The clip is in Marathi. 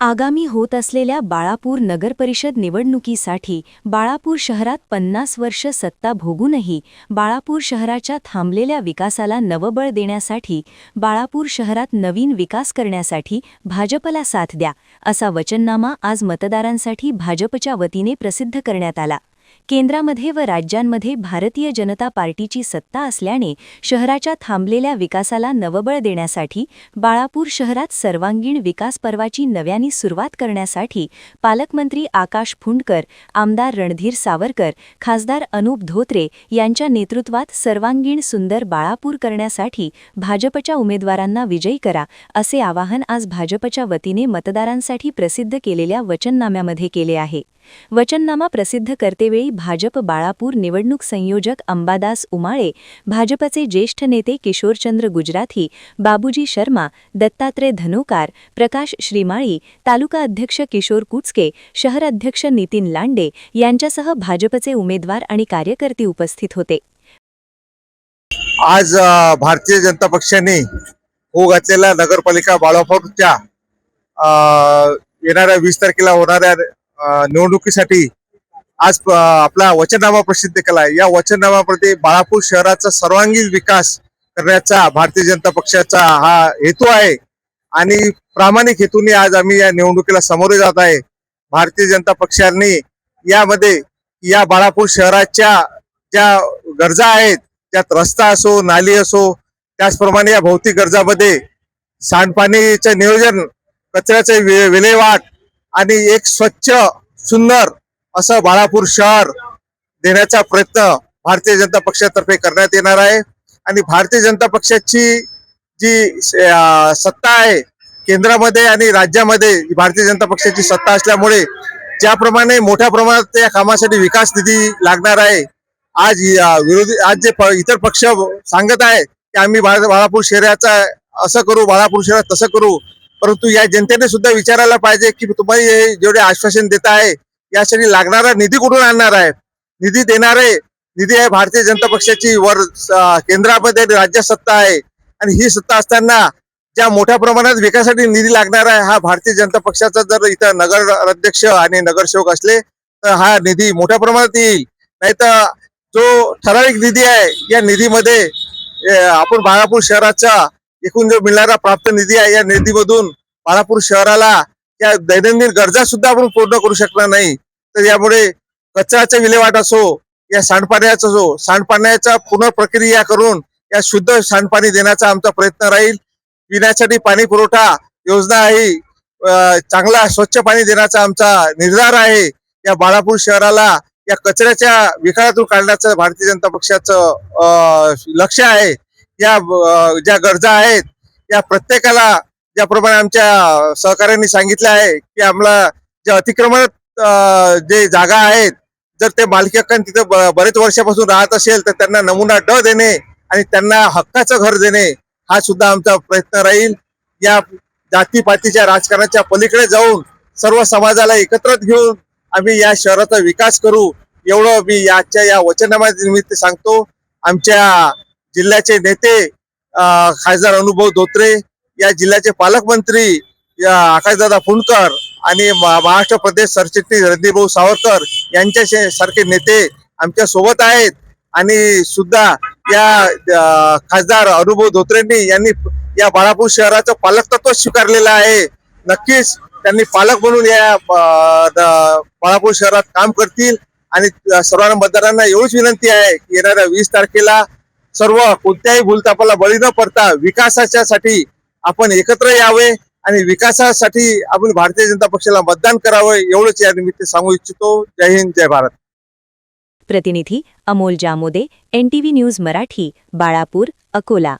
आगामी होत असलेल्या बाळापूर नगरपरिषद निवडणुकीसाठी बाळापूर शहरात 50 वर्ष सत्ता भोगूनही बाळापूर शहराच्या थांबलेल्या विकासाला नवबळ देण्यासाठी बाळापूर शहरात नवीन विकास करण्यासाठी भाजपला साथ द्या असा वचननामा आज मतदारांसाठी भाजपच्या वतीने प्रसिद्ध करण्यात आला। केंद्रामध्ये व राज्यांमध्ये भारतीय जनता पार्टीची सत्ता असल्याने शहराच्या थांबलेल्या विकासाला नवबळ देण्यासाठी बाळापूर शहरात सर्वांगीण विकास पर्वाची नव्याने सुरुवात करण्यासाठी पालकमंत्री आकाश फुंडकर, आमदार रणधीर सावरकर, खासदार अनुप धोत्रे यांच्या नेतृत्वात सर्वांगीण सुंदर बाळापूर करण्यासाठी भाजपच्या उमेदवारांना विजयी करा असे आवाहन आज भाजपच्या वतीने मतदारांसाठी प्रसिद्ध केलेल्या वचननाम्यामध्ये केले आहे। वचननामा प्रसिद्ध करतेवेळी भाजप बाळापूर निवडणूक संयोजक अंबादास उमाळे, भाजपचे ज्येष्ठ नेते किशोरचंद्र गुजराथी, बाबूजी शर्मा, दत्तात्रय धनोकार, प्रकाश श्रीमाळी, तालुका अध्यक्ष किशोर कुचके, शहर अध्यक्ष नितीन लांडे यांच्यासह भाजपचे उमेदवार आणि कार्यकर्ते उपस्थित होते। आज भारतीय जनता पक्षाने हो घातलेल्या नगरपालिका बाळापूरच्या येणाऱ्या 20 तारखेला होणाऱ्या निवडणुकीसाठी आज आपला वचननामा प्रसिद्ध केला आहे। या वचननाम्यामध्ये बाळापूर शहराचा सर्वांगीण विकास करण्याचा भारतीय जनता पक्षाचा हा हेतू आहे आणि प्रामाणिक हेतूने आज आम्ही या निवडणुकीला सामोरे जात आहे। भारतीय जनता पक्षाने यामध्ये या बाळापूर शहराच्या ज्या गरजा आहेत, त्यात रस्ता असो, नाली असो, त्याचप्रमाणे या भौतिक गरजामध्ये सांडपाणीचे नियोजन, कचऱ्याचे विल्हेवाट आणि एक स्वच्छ सुंदर असं बाळापूर शहर देण्याचा प्रयत्न भारतीय जनता पक्षातर्फे करण्यात येणार आहे। आणि भारतीय जनता पक्षाची जी सत्ता आहे केंद्रामध्ये आणि राज्यामध्ये, भारतीय जनता पक्षाची सत्ता असल्यामुळे ज्याप्रमाणे मोठ्या प्रमाणात या कामासाठी विकास निधी लागणार आहे, आज जे इतर पक्ष सांगत आहे की आम्ही बाळापूर शहराचा असं करू, बाळापूर शहरात तसं करू, परंतु या जनतेने सुद्धा विचारायला पाहिजे की तुम्ही हे जेवढे आश्वासन देत आहे यासाठी लागणारा निधी कुठून आणणार आहे। निधी आहे भारतीय जनता पक्षाची केंद्रामध्ये राज्य सत्ता आहे आणि ही सत्ता असताना ज्या मोठ्या प्रमाणात विकासासाठी निधी लागणार आहे, हा भारतीय जनता पक्षाचा जर इथं नगर अध्यक्ष आणि नगरसेवक असले तर हा निधी मोठ्या प्रमाणात येईल। नाहीतर जो ठराविक निधी आहे या निधीमध्ये आपण बाळापूर शहराचा एकूण जो मिळणारा प्राप्त निधी आहे या निधीमधून बाळापूर शहराला या दैनंदिन गरजा सुद्धा आपण पूर्ण करू शकणार नाही। तर यामुळे कचऱ्याचा विल्हेवाट असो या सांडपाण्याचा पुनर्प्रक्रिया करून या शुद्ध सांडपाणी देण्याचा आमचा प्रयत्न राहील। पिण्यासाठी पाणी पुरवठा योजना ही चांगला स्वच्छ पाणी देण्याचा आमचा निर्धार आहे। या बाळापूर शहराला या कचऱ्याच्या विळख्यातून काढण्याचं भारतीय जनता पक्षाचं लक्ष आहे। या ज्या गरजा आहेत या प्रत्येकाला, ज्याप्रमाणे आमच्या सहकार्यांनी सांगितले आहे की आम्हाला जे अतिक्रमणात जे जागा आहेत, जर ते मालकी हक्काने तिथे बरेच वर्षापासून राहत असेल तर त्यांना नमुना ड देणे आणि त्यांना हक्काचं घर देणे हा सुद्धा आमचा प्रयत्न राहील। या जातीपातीच्या राजकारणाच्या पलीकडे जाऊन सर्व समाजाला एकत्र घेऊन आम्ही या शहराचा विकास करू, एवढं मी या वचननाम्यानिमित्त सांगतो। आमच्या जिल्ह्याचे नेते खासदार अनुप धोत्रे, या जिल्ह्याचे पालकमंत्री आकाशदादा फुंडकर आणि महाराष्ट्र प्रदेश सरचिटणीस रणधीर सावरकर यांच्या सारखे नेते आमच्या सोबत आहेत। आणि सुद्धा या खासदार अनुप धोत्रेंनी यांनी या बाळापूर शहराचं पालकत्व स्वीकारलेलं आहे। नक्कीच त्यांनी पालक म्हणून या बाळापूर शहरात काम करतील आणि सर्व मतदारांना एवढीच विनंती आहे की येणाऱ्या 20 तारखेला सर्व कोणत्याही भूलथापाला बळी न पडता विकासासाठी आपण एकत्र यावे आणि विकासासाठी आपण भारतीय जनता पक्षाला मतदान करावे, एवढंच या निमित्त सांगू इच्छितो। जय हिंद, जय भारत। प्रतिनिधी अमोल जामोदे, NTV न्यूज मराठी, बाळापूर, अकोला।